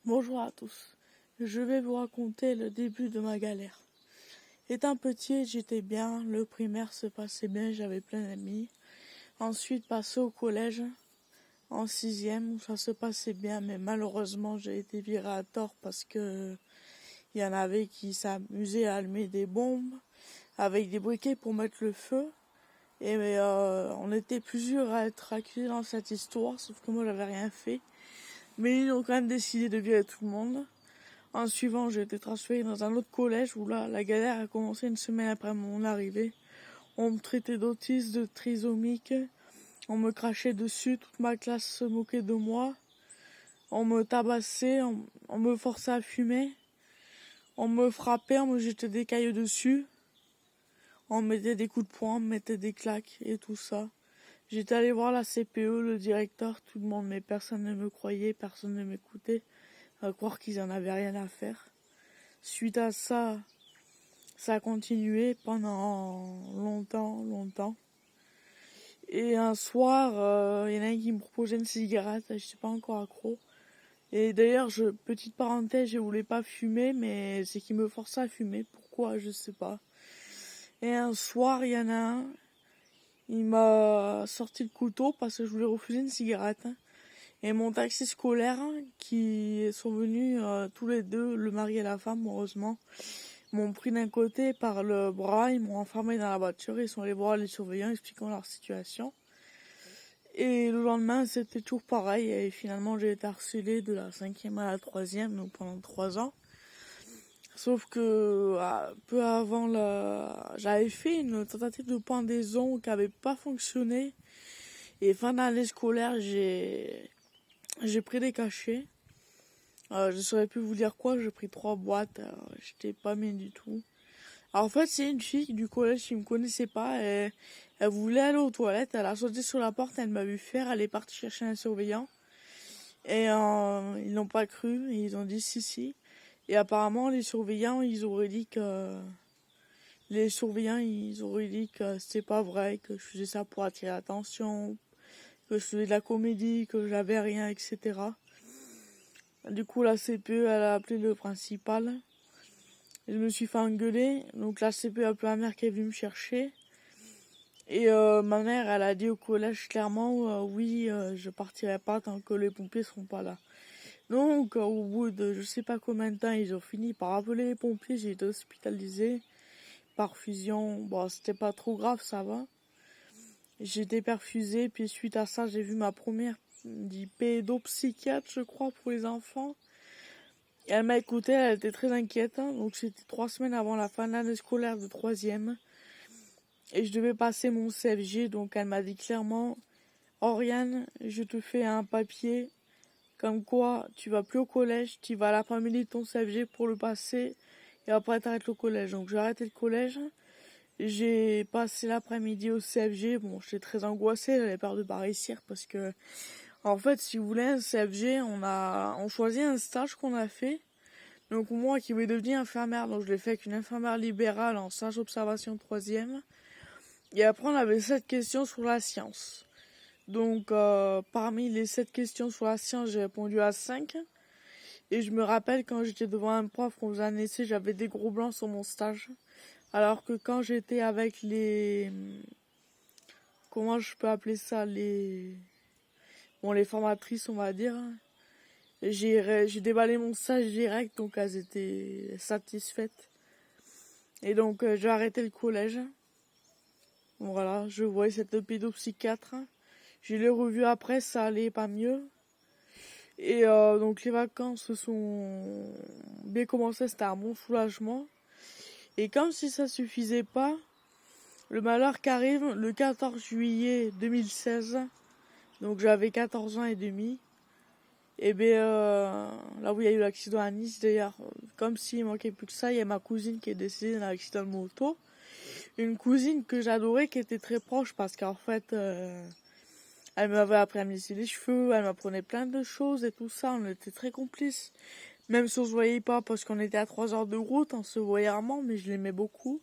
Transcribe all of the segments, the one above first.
Bonjour à tous, je vais vous raconter le début de ma galère. Étant petit, j'étais bien, le primaire se passait bien, j'avais plein d'amis. Ensuite, passé au collège, en sixième, où ça se passait bien, mais malheureusement, j'ai été viré à tort parce que il y en avait qui s'amusaient à allumer des bombes avec des briquets pour mettre le feu. Et on était plusieurs à être accusés dans cette histoire, sauf que moi, j'avais rien fait. Mais ils ont quand même décidé de virer tout le monde. En suivant, j'ai été transféré dans un autre collège où là, la galère a commencé une semaine après mon arrivée. On me traitait d'autiste, de trisomique. On me crachait dessus, toute ma classe se moquait de moi. On me tabassait, on me forçait à fumer. On me frappait, on me jetait des cailloux dessus. On me mettait des coups de poing, on me mettait des claques et tout ça. J'étais allé voir la CPE, le directeur, tout le monde, mais personne ne me croyait, personne ne m'écoutait. À croire qu'ils en avaient rien à faire. Suite à ça, ça a continué pendant longtemps. Et un soir, il y en a un qui me proposait une cigarette, je suis pas encore accro. Et d'ailleurs, petite parenthèse, je voulais pas fumer, mais c'est qu'il me forçait à fumer. Pourquoi, je sais pas. Et un soir, il y en a un, il m'a sorti le couteau parce que je voulais refuser une cigarette. Et mon taxi scolaire, qui sont venus tous les deux, le mari et la femme, heureusement, m'ont pris d'un côté par le bras, ils m'ont enfermé dans la voiture, ils sont allés voir les surveillants expliquant leur situation. Et le lendemain, c'était toujours pareil, et finalement j'ai été harcelé de la 5e à la 3e, donc pendant 3 ans. Sauf que peu avant, j'avais fait une tentative de pendaison qui n'avait pas fonctionné. Et fin d'année scolaire, j'ai pris des cachets. Je ne saurais plus vous dire quoi, j'ai pris 3 boîtes, j'étais pas bien du tout. Alors, en fait, c'est une fille du collège qui me connaissait pas. Elle voulait aller aux toilettes. Elle a sauté sur la porte. Elle m'a vu faire. Elle est partie chercher un surveillant. Et ils n'ont pas cru. Et ils ont dit si. Et apparemment, les surveillants, ils auraient dit que c'était pas vrai, que je faisais ça pour attirer l'attention, que je faisais de la comédie, que j'avais rien, etc. Du coup, la CPE, elle a appelé le principal. Je me suis fait engueuler, donc la CPE a appelé ma mère qui est venue me chercher. Et ma mère, elle a dit au collège clairement, oui, je partirai pas tant que les pompiers seront pas là. Donc, au bout de je sais pas combien de temps, ils ont fini par appeler les pompiers, j'ai été hospitalisée par fusion. Bon, c'était pas trop grave, ça va. J'ai été perfusée, puis suite à ça, j'ai vu ma première pédopsychiatre, je crois, pour les enfants. Et elle m'a écoutée, elle était très inquiète, hein, donc c'était 3 semaines avant la fin de l'année scolaire de 3e. Et je devais passer mon CFG, donc elle m'a dit clairement, Oriane, je te fais un papier, comme quoi tu vas plus au collège, tu vas à l'après-midi de ton CFG pour le passer, et après t'arrêtes le collège. Donc j'ai arrêté le collège, j'ai passé l'après-midi au CFG, bon j'étais très angoissée, j'avais peur de pas réussir, parce que, en fait, si vous voulez, un CFG, on choisit un stage qu'on a fait. Donc moi qui voulais devenir infirmière, donc je l'ai fait avec une infirmière libérale en stage observation 3e. Et après on avait 7 questions sur la science. Donc parmi les 7 questions sur la science, j'ai répondu à 5. Et je me rappelle quand j'étais devant un prof qu'on faisait un essai, j'avais des gros blancs sur mon stage. Alors que quand j'étais avec les... Comment je peux appeler ça, les formatrices, on va dire. J'ai déballé mon stage direct, donc elles étaient satisfaites. Et donc j'ai arrêté le collège. Bon, voilà, je voyais cette pédopsychiatre. Je l'ai revu après, ça allait pas mieux. Et donc les vacances se sont bien commencées, c'était un bon soulagement. Et comme si ça suffisait pas, le malheur qui arrive le 14 juillet 2016, donc j'avais 14 ans et demi. Et bien là où il y a eu l'accident à Nice, d'ailleurs, comme s'il manquait plus que ça, il y a ma cousine qui est décédée d'un accident de moto. Une cousine que j'adorais, qui était très proche parce qu'en fait, elle m'avait appris à me lisser les cheveux, elle m'apprenait plein de choses et tout ça, on était très complices. Même si on se voyait pas parce qu'on était à 3 heures de route, on se voyait rarement, mais je l'aimais beaucoup.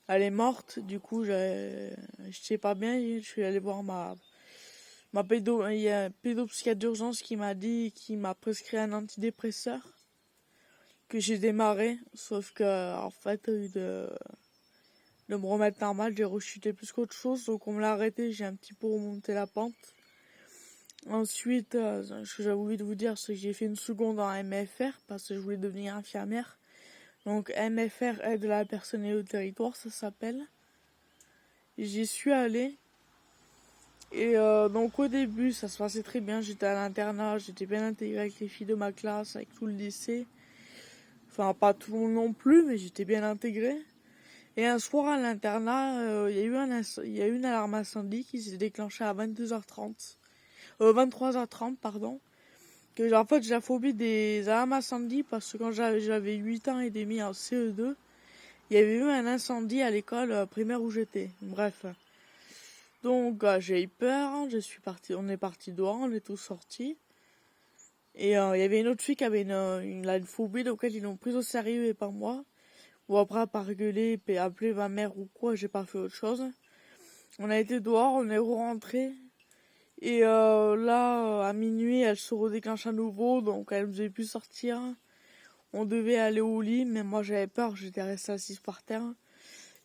Elle est morte, du coup, je sais pas bien, je suis allée voir Il y a un pédopsychiatre d'urgence qui m'a prescrit un antidépresseur que j'ai démarré, sauf que en fait de me remettre normal, j'ai rechuté plus qu'autre chose, donc on me l'a arrêté, j'ai un petit peu remonté la pente. Ensuite, ce que j'avais oublié de vous dire, c'est que j'ai fait une seconde en MFR parce que je voulais devenir infirmière. Donc MFR, aide à la personne et au territoire, ça s'appelle. J'y suis allée. Et donc au début, ça se passait très bien. J'étais à l'internat, j'étais bien intégrée avec les filles de ma classe, avec tout le lycée. Enfin, pas tout le monde non plus, mais j'étais bien intégrée. Et un soir à l'internat, il y a eu une alarme incendie qui s'est déclenchée à 23h30, pardon. En fait, j'ai la phobie des alarmes incendies parce que quand j'avais 8 ans et demi en CE2, il y avait eu un incendie à l'école primaire où j'étais. Bref. Donc, j'ai eu peur, on est parti dehors, on est tous sortis. Et il y avait une autre fille qui avait une phobie, donc ils l'ont prise au sérieux et pas moi. Bon, après, à pas rigoler et appeler ma mère ou quoi, j'ai pas fait autre chose. On a été dehors, on est rentré. Et là, à minuit, elle se redéclenche à nouveau, donc elle ne faisait plus sortir. On devait aller au lit, mais moi j'avais peur, j'étais restée assise par terre.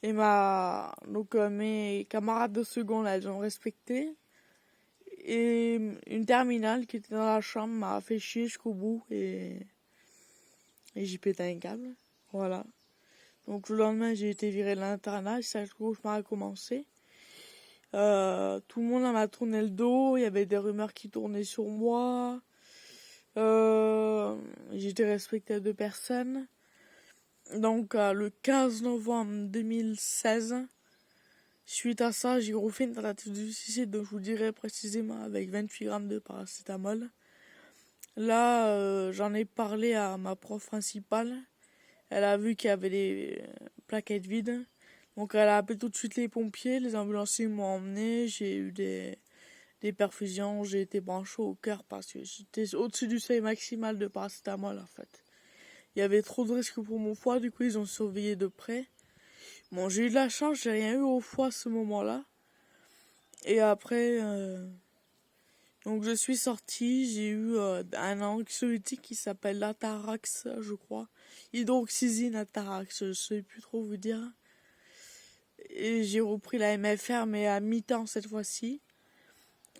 Et mes camarades de seconde, elles ont respecté. Et une terminale qui était dans la chambre m'a fait chier jusqu'au bout et j'ai pété un câble. Voilà. Donc le lendemain, j'ai été virée de l'internat et ça, le cauchemar a commencé. Tout le monde m'a tourné le dos, il y avait des rumeurs qui tournaient sur moi. J'étais respectée de personne. Donc le 15 novembre 2016, suite à ça, j'ai refait une tentative de suicide, donc je vous dirai précisément avec 28 grammes de paracétamol. Là, j'en ai parlé à ma prof principale. Elle a vu qu'il y avait des plaquettes vides. Donc elle a appelé tout de suite les pompiers, les ambulanciers m'ont emmené, j'ai eu des perfusions, j'ai été branché au cœur parce que j'étais au-dessus du seuil maximal de paracétamol en fait. Il y avait trop de risques pour mon foie, du coup ils ont surveillé de près. Bon, j'ai eu de la chance, j'ai rien eu au foie à ce moment-là. Et après, donc je suis sortie, j'ai eu un anxiolytique qui s'appelle l'Atarax, je crois. Hydroxyzine Atarax, je sais plus trop vous dire. Et j'ai repris la MFR, mais à mi-temps cette fois-ci.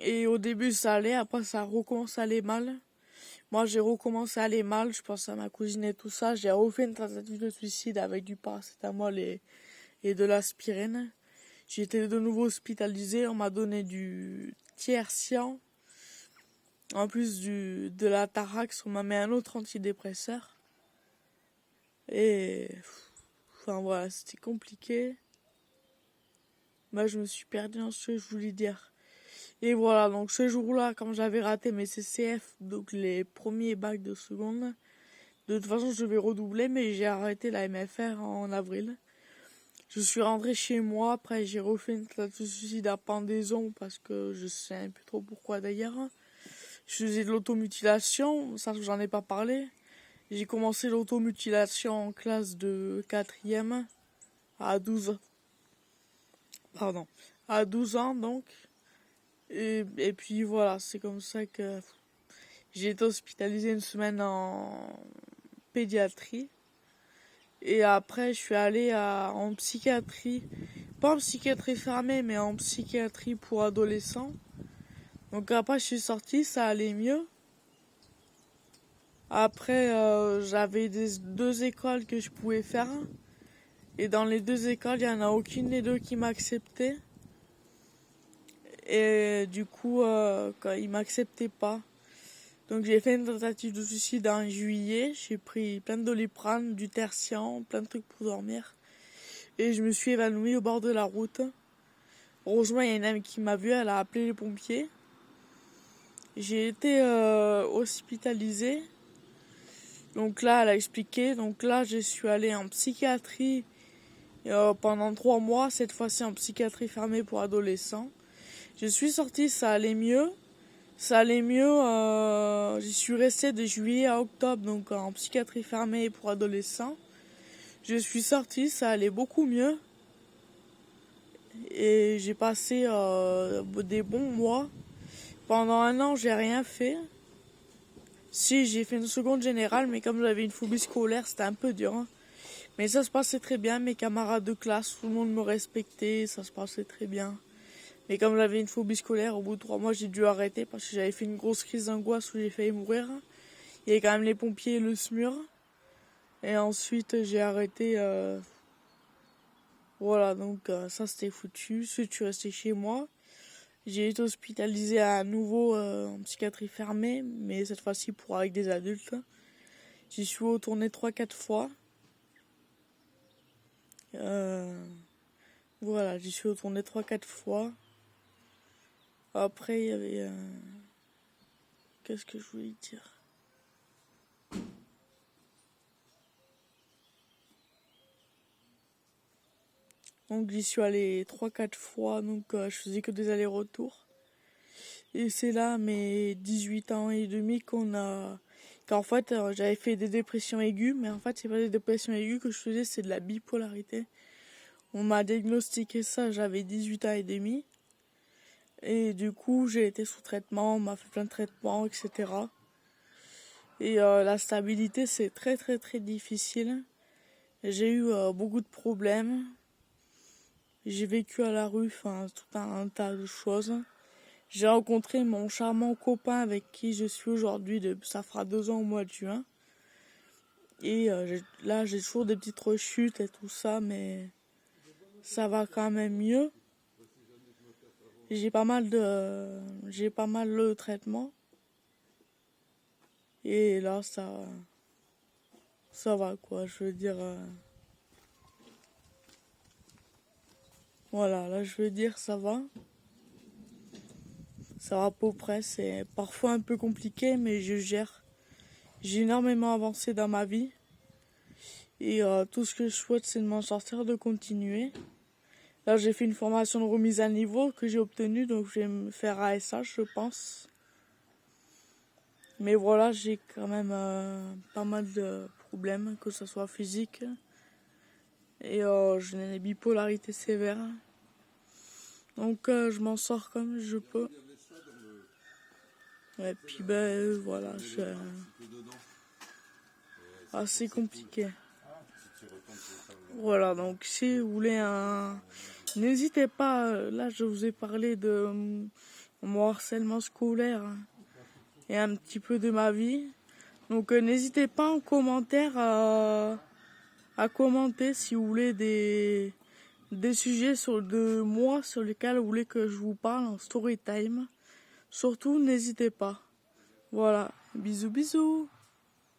Et au début ça allait, après ça recommence à aller mal. Moi j'ai recommencé à aller mal, je pense à ma cousine et tout ça. J'ai refait une tentative de suicide avec du paracétamol et de l'aspirine. J'ai été de nouveau hospitalisée, on m'a donné du Tiercian. En plus de la Tarax, on m'a mis un autre antidépresseur. Et enfin voilà, c'était compliqué. Moi je me suis perdue dans ce que je voulais dire. Et voilà, donc ce jour-là, quand j'avais raté mes CCF, donc les premiers bacs de seconde, de toute façon je vais redoubler, mais j'ai arrêté la MFR en avril. Je suis rentrée chez moi, après j'ai refait une tentative de suicide à pendaison parce que je sais un peu trop pourquoi d'ailleurs. Je faisais de l'automutilation, ça j'en ai pas parlé. J'ai commencé l'automutilation en classe de 4e à 12 ans. Pardon. À 12 ans donc. Et puis voilà, c'est comme ça que j'ai été hospitalisée une semaine en pédiatrie. Et après, je suis allée en psychiatrie. Pas en psychiatrie fermée, mais en psychiatrie pour adolescents. Donc après, je suis sortie, ça allait mieux. Après, j'avais deux écoles que je pouvais faire. Et dans les deux écoles, il n'y en a aucune des deux qui m'acceptait. Et du coup, ils ne m'acceptaient pas. Donc j'ai fait une tentative de suicide en juillet. J'ai pris plein de Doliprane, du Tertian, plein de trucs pour dormir. Et je me suis évanouie au bord de la route. Heureusement, il y a une amie qui m'a vue, elle a appelé les pompiers. J'ai été hospitalisée. Donc là, elle a expliqué. Donc là, je suis allée en psychiatrie pendant 3 mois. Cette fois-ci en psychiatrie fermée pour adolescents. Je suis sortie, ça allait mieux. J'y suis restée de juillet à octobre, donc en psychiatrie fermée pour adolescents. Je suis sortie, ça allait beaucoup mieux. Et j'ai passé des bons mois. pendant un an, j'ai rien fait. Si, j'ai fait une seconde générale, mais comme j'avais une phobie scolaire, c'était un peu dur, hein. Mais ça se passait très bien, mes camarades de classe, tout le monde me respectait, ça se passait très bien. Mais comme j'avais une phobie scolaire, au bout de 3 mois, j'ai dû arrêter parce que j'avais fait une grosse crise d'angoisse où j'ai failli mourir. Il y avait quand même les pompiers et le SMUR. Et ensuite, j'ai arrêté. Voilà, donc ça c'était foutu. Ensuite, je suis restée chez moi. J'ai été hospitalisée à nouveau en psychiatrie fermée, mais cette fois-ci pour avec des adultes. J'y suis retournée 3-4 fois. Voilà, j'y suis retournée 3-4 fois. Après, il y avait... Qu'est-ce que je voulais dire? Donc j'y suis allée 3-4 fois, donc je faisais que des allers-retours. Et c'est là, à mes 18 ans et demi, qu'en fait, j'avais fait des dépressions aiguës, mais en fait, c'est pas des dépressions aiguës que je faisais, c'est de la bipolarité. On m'a diagnostiqué ça, j'avais 18 ans et demi. Et du coup, j'ai été sous traitement, on m'a fait plein de traitements, etc. Et la stabilité, c'est très très très difficile. J'ai eu beaucoup de problèmes. J'ai vécu à la rue, enfin, tout un tas de choses. J'ai rencontré mon charmant copain avec qui je suis aujourd'hui, ça fera 2 ans au mois de juin. Et là, j'ai toujours des petites rechutes et tout ça, mais ça va quand même mieux. J'ai pas mal de traitements. Et là, ça va quoi, je veux dire. Voilà, là, je veux dire, ça va. Ça va à peu près, c'est parfois un peu compliqué, mais je gère. J'ai énormément avancé dans ma vie. Et tout ce que je souhaite, c'est de m'en sortir, de continuer. Là, j'ai fait une formation de remise à niveau que j'ai obtenue, donc je vais me faire ASH, je pense. Mais voilà, j'ai quand même pas mal de problèmes, que ce soit physique. Et j'ai une bipolarité sévère. Donc je m'en sors comme je peux. Et puis ben voilà, c'est assez compliqué. Voilà, donc si vous voulez n'hésitez pas, là je vous ai parlé de mon harcèlement scolaire et un petit peu de ma vie. Donc n'hésitez pas en commentaire à commenter si vous voulez des sujets de moi sur lesquels vous voulez que je vous parle en story time. Surtout, n'hésitez pas. Voilà, bisous bisous.